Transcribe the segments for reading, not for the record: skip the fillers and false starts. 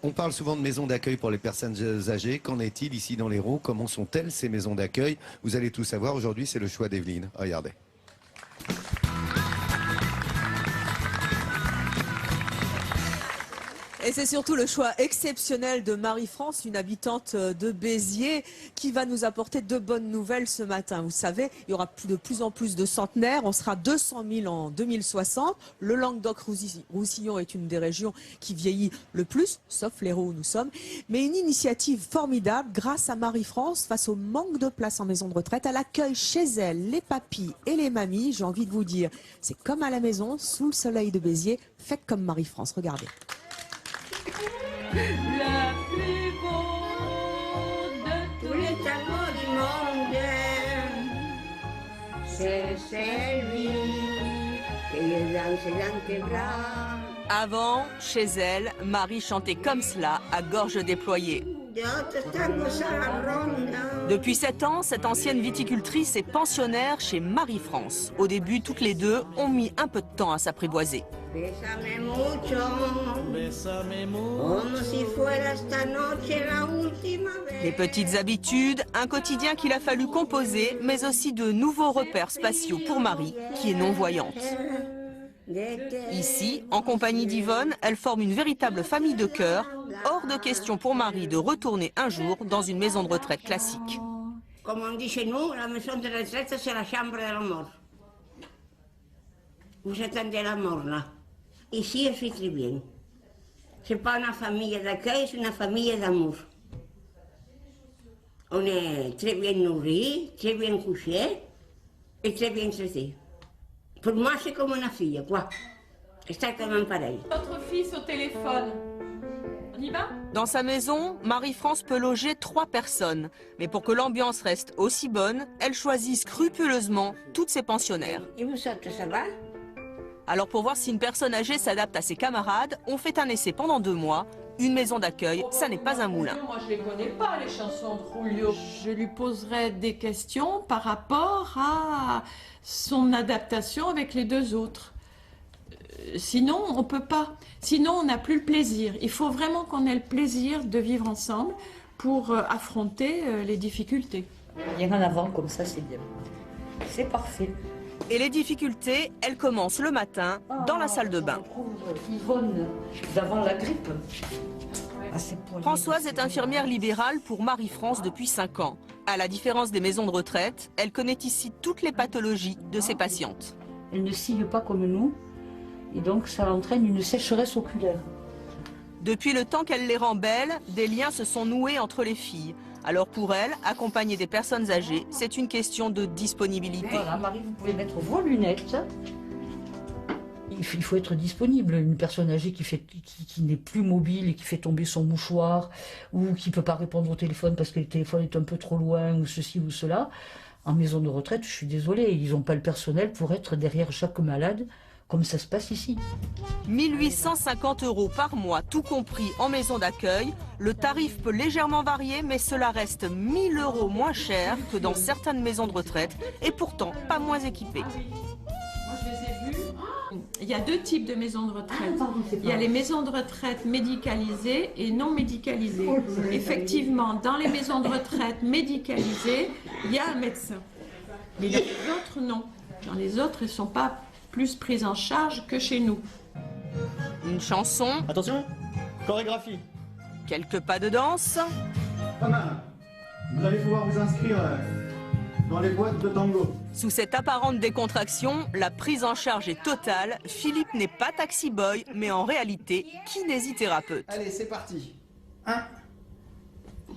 On parle souvent de maisons d'accueil pour les personnes âgées. Qu'en est-il ici dans l'Hérault? Comment sont-elles ces maisons d'accueil? Vous allez tout savoir. Aujourd'hui, c'est le choix d'Evelyne. Regardez. Et c'est surtout le choix exceptionnel de Marie-France, une habitante de Béziers, qui va nous apporter de bonnes nouvelles ce matin. Vous savez, il y aura de plus en plus de centenaires. On sera 200 000 en 2060. Le Languedoc-Roussillon est une des régions qui vieillit le plus, sauf l'Hérault où nous sommes. Mais une initiative formidable grâce à Marie-France face au manque de place en maison de retraite. Elle accueille chez elle les papis et les mamies. J'ai envie de vous dire, c'est comme à la maison, sous le soleil de Béziers. Faites comme Marie-France. Regardez. La plus beau de tous les tableaux du monde, c'est celui qui est dans ses dents bras. Avant, chez elle, Marie chantait comme cela, à gorge déployée. Depuis 7 ans, cette ancienne viticultrice est pensionnaire chez Marie-France. Au début, toutes les deux ont mis un peu de temps à s'apprivoiser. Les petites habitudes, un quotidien qu'il a fallu composer, mais aussi de nouveaux repères spatiaux pour Marie, qui est non-voyante. Ici, en compagnie d'Yvonne, elle forme une véritable famille de cœur. Hors de question pour Marie de retourner un jour dans une maison de retraite classique. Comme on dit chez nous, la maison de retraite, c'est la chambre de la mort. Vous attendez la mort là. Ici, je suis très bien. C'est pas une famille d'accueil, c'est une famille d'amour. On est très bien nourris, très bien couchés et très bien traités. Pour moi, c'est comme une fille, quoi. Exactement pareil. Votre fils au téléphone. On y va? Dans sa maison, Marie-France peut loger 3 personnes. Mais pour que l'ambiance reste aussi bonne, elle choisit scrupuleusement toutes ses pensionnaires. Et vous autres, ça va? Alors pour voir si une personne âgée s'adapte à ses camarades, on fait un essai pendant 2 mois. Une maison d'accueil, ça n'est pas un moulin. Moi, je les connais pas, les chansons de Julio. Je lui poserai des questions par rapport à son adaptation avec les 2 autres. Sinon, on peut pas. Sinon, on n'a plus le plaisir. Il faut vraiment qu'on ait le plaisir de vivre ensemble pour affronter les difficultés. Rien en avant, comme ça, c'est bien. C'est parfait. Et les difficultés, elles commencent le matin dans la salle de bain. Yvonne, d'avant la grippe. Françoise est infirmière libérale pour Marie-France depuis 5 ans. À la différence des maisons de retraite, elle connaît ici toutes les pathologies de ses patientes. Elle ne scie pas comme nous, et donc ça entraîne une sécheresse oculaire. Depuis le temps qu'elle les rend belles, des liens se sont noués entre les filles. Alors pour elle, accompagner des personnes âgées, c'est une question de disponibilité. Voilà, Marie, vous pouvez mettre vos lunettes. Il faut être disponible. Une personne âgée qui n'est plus mobile et qui fait tomber son mouchoir ou qui ne peut pas répondre au téléphone parce que le téléphone est un peu trop loin ou ceci ou cela. En maison de retraite, je suis désolée, ils n'ont pas le personnel pour être derrière chaque malade comme ça se passe ici. 1 850 € par mois, tout compris en maison d'accueil. Le tarif peut légèrement varier, mais cela reste 1 000 € moins cher que dans certaines maisons de retraite et pourtant pas moins équipées. Moi, je les ai vues. Il y a 2 types de maisons de retraite. Il y a les maisons de retraite médicalisées et non médicalisées. Effectivement, dans les maisons de retraite médicalisées, il y a un médecin. Mais dans les autres, non. Dans les autres, ils ne sont pas plus prises en charge que chez nous. Une chanson. Attention, chorégraphie. Quelques pas de danse. Pas mal. Vous allez pouvoir vous inscrire dans les boîtes de tango. Sous cette apparente décontraction, la prise en charge est totale. Philippe n'est pas taxi boy, mais en réalité kinésithérapeute. Allez, c'est parti. 1,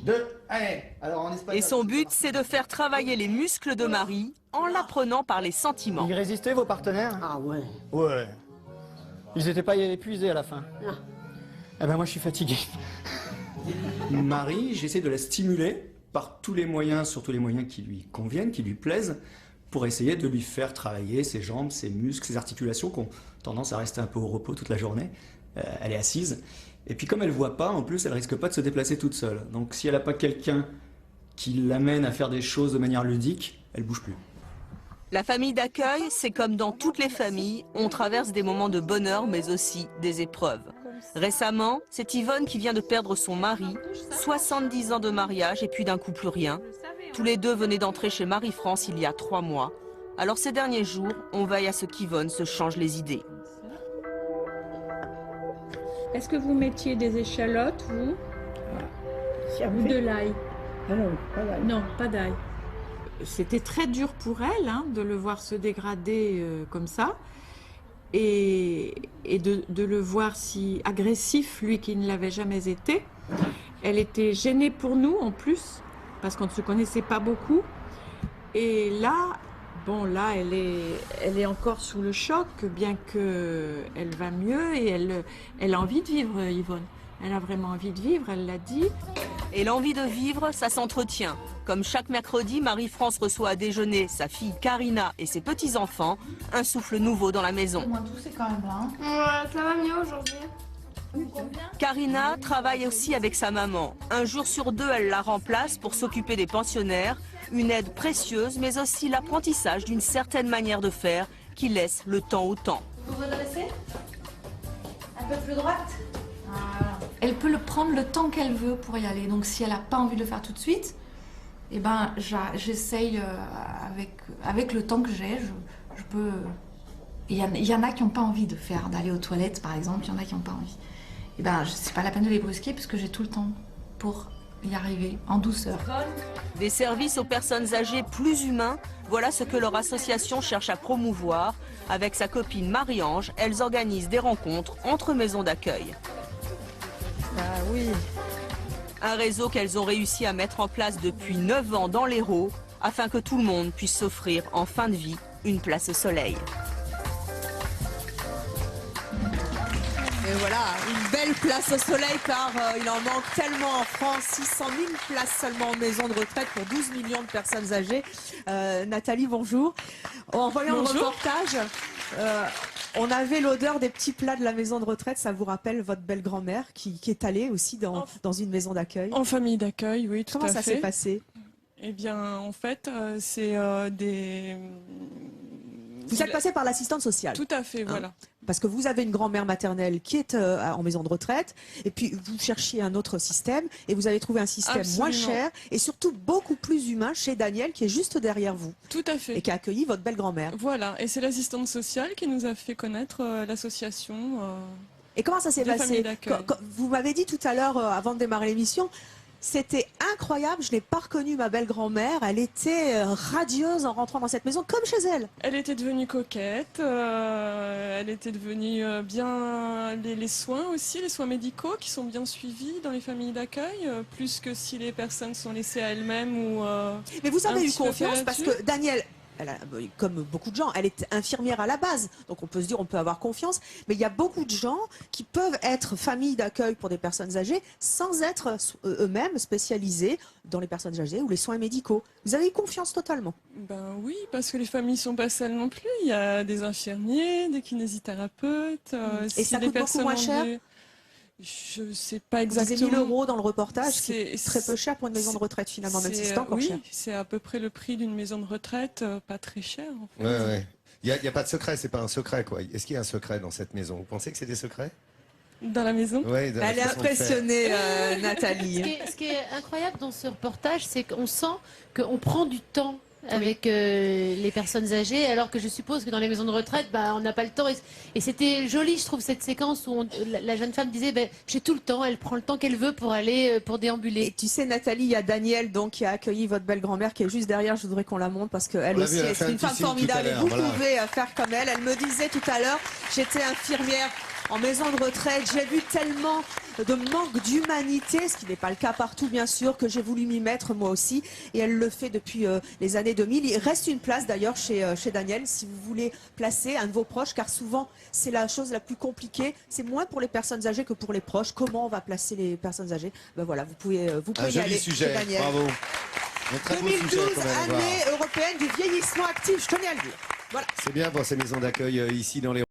2, allez. Alors en espagnol. Et son but, c'est de faire travailler les muscles de Marie en l'apprenant par les sentiments. Ils résistaient, vos partenaires? Ah ouais. Ouais. Ils n'étaient pas épuisés à la fin? Non. Eh ben moi, je suis fatigué. Marie, j'essaie de la stimuler par tous les moyens, surtout les moyens qui lui conviennent, qui lui plaisent, pour essayer de lui faire travailler ses jambes, ses muscles, ses articulations qui ont tendance à rester un peu au repos toute la journée. Elle est assise. Et puis comme elle ne voit pas, en plus, elle risque pas de se déplacer toute seule. Donc si elle n'a pas quelqu'un qui l'amène à faire des choses de manière ludique, elle ne bouge plus. La famille d'accueil, c'est comme dans toutes les familles, on traverse des moments de bonheur mais aussi des épreuves. Récemment, c'est Yvonne qui vient de perdre son mari, 70 ans de mariage et puis d'un coup plus rien. Tous les deux venaient d'entrer chez Marie-France il y a 3 mois. Alors ces derniers jours, on veille à ce qu'Yvonne se change les idées. Est-ce que vous mettiez des échalotes, vous? Ou de l'ail? Non, pas d'ail. C'était très dur pour elle de le voir se dégrader comme ça et de le voir si agressif, lui qui ne l'avait jamais été. Elle était gênée pour nous en plus, parce qu'on ne se connaissait pas beaucoup. Et là, bon, là, elle est encore sous le choc, bien qu'elle va mieux et elle a envie de vivre, Yvonne. Elle a vraiment envie de vivre, elle l'a dit. Et l'envie de vivre, ça s'entretient. Comme chaque mercredi, Marie-France reçoit à déjeuner sa fille Karina et ses petits-enfants. Un souffle nouveau dans la maison. Moins toussé quand même là. Ouais, ça va mieux aujourd'hui. Karina travaille aussi avec sa maman. Un jour sur 2, elle la remplace pour s'occuper des pensionnaires. Une aide précieuse, mais aussi l'apprentissage d'une certaine manière de faire qui laisse le temps au temps. Vous redressez? Un peu plus droite? Voilà. Elle peut prendre le temps qu'elle veut pour y aller. Donc si elle n'a pas envie de le faire tout de suite, eh ben, j'essaye avec le temps que j'ai, je peux... Il y en a qui n'ont pas envie d'aller aux toilettes par exemple, il y en a qui n'ont pas envie. Eh ben, c'est pas la peine de les brusquer puisque j'ai tout le temps pour y arriver en douceur. Des services aux personnes âgées plus humains, voilà ce que leur association cherche à promouvoir. Avec sa copine Marie-Ange, elles organisent des rencontres entre maisons d'accueil. Bah oui. Un réseau qu'elles ont réussi à mettre en place depuis 9 ans dans l'Hérault, afin que tout le monde puisse s'offrir en fin de vie une place au soleil. Et voilà, une belle place au soleil car il en manque tellement en France. 600 000 places seulement en maison de retraite pour 12 millions de personnes âgées. Nathalie, bonjour. En voyant le reportage, on avait l'odeur des petits plats de la maison de retraite. Ça vous rappelle votre belle-grand-mère qui est allée aussi dans une maison d'accueil? En famille d'accueil, oui, tout à fait. Comment ça s'est passé? Eh bien, en fait, c'est des... Vous êtes passé par l'assistante sociale. Tout à fait, voilà. Parce que vous avez une grand-mère maternelle qui est en maison de retraite, et puis vous cherchiez un autre système, et vous avez trouvé un système moins cher, et surtout beaucoup plus humain chez Daniel, qui est juste derrière vous. Tout à fait. Et qui a accueilli votre belle-grand-mère. Voilà, et c'est l'assistante sociale qui nous a fait connaître l'association. Et comment ça s'est passé? Vous m'avez dit tout à l'heure, avant de démarrer l'émission, c'était incroyable, je n'ai pas reconnu ma belle-grand-mère, elle était radieuse en rentrant dans cette maison, comme chez elle. Elle était devenue coquette, elle était devenue bien... Les soins aussi, les soins médicaux qui sont bien suivis dans les familles d'accueil, plus que si les personnes sont laissées à elles-mêmes ou... Mais vous avez eu confiance parce que Daniel... comme beaucoup de gens, elle est infirmière à la base, donc on peut se dire on peut avoir confiance, mais il y a beaucoup de gens qui peuvent être famille d'accueil pour des personnes âgées sans être eux-mêmes spécialisés dans les personnes âgées ou les soins médicaux. Vous avez eu confiance totalement? Ben oui, parce que les familles sont pas seules non plus, il y a des infirmiers, des kinésithérapeutes... Et ça coûte beaucoup moins cher? Je ne sais pas exactement. Vous disiez 1 000 € dans le reportage, c'est très peu cher pour une maison de retraite finalement, même si c'est encore cher. Oui, c'est à peu près le prix d'une maison de retraite, pas très cher en fait. Ouais. Il n'y a pas de secret, c'est pas un secret quoi. Est-ce qu'il y a un secret dans cette maison? Vous pensez que c'est des secrets? Dans la maison? Ouais, elle est impressionnée, Nathalie. Ce qui est incroyable dans ce reportage, c'est qu'on sent qu'on prend du temps avec les personnes âgées, alors que je suppose que dans les maisons de retraite, on n'a pas le temps. Et c'était joli, je trouve, cette séquence où la jeune femme disait j'ai tout le temps, elle prend le temps qu'elle veut pour aller, pour déambuler. Et tu sais, Nathalie, il y a Daniel donc, qui a accueilli votre belle-grand-mère qui est juste derrière. Je voudrais qu'on la montre parce qu'elle aussi est une femme formidable et vous pouvez faire comme elle. Elle me disait tout à l'heure, j'étais infirmière en maison de retraite, j'ai vu tellement de manque d'humanité, ce qui n'est pas le cas partout bien sûr, que j'ai voulu m'y mettre moi aussi, et elle le fait depuis les années 2000. Il reste une place d'ailleurs chez Daniel si vous voulez placer un de vos proches, car souvent c'est la chose la plus compliquée, c'est moins pour les personnes âgées que pour les proches. Comment on va placer les personnes âgées? Ben voilà, vous pouvez y aller sujet. Chez Daniel. Bravo. 2012, année européenne du vieillissement actif, je tenais à le dire. Voilà. C'est bien pour ces maisons d'accueil ici dans les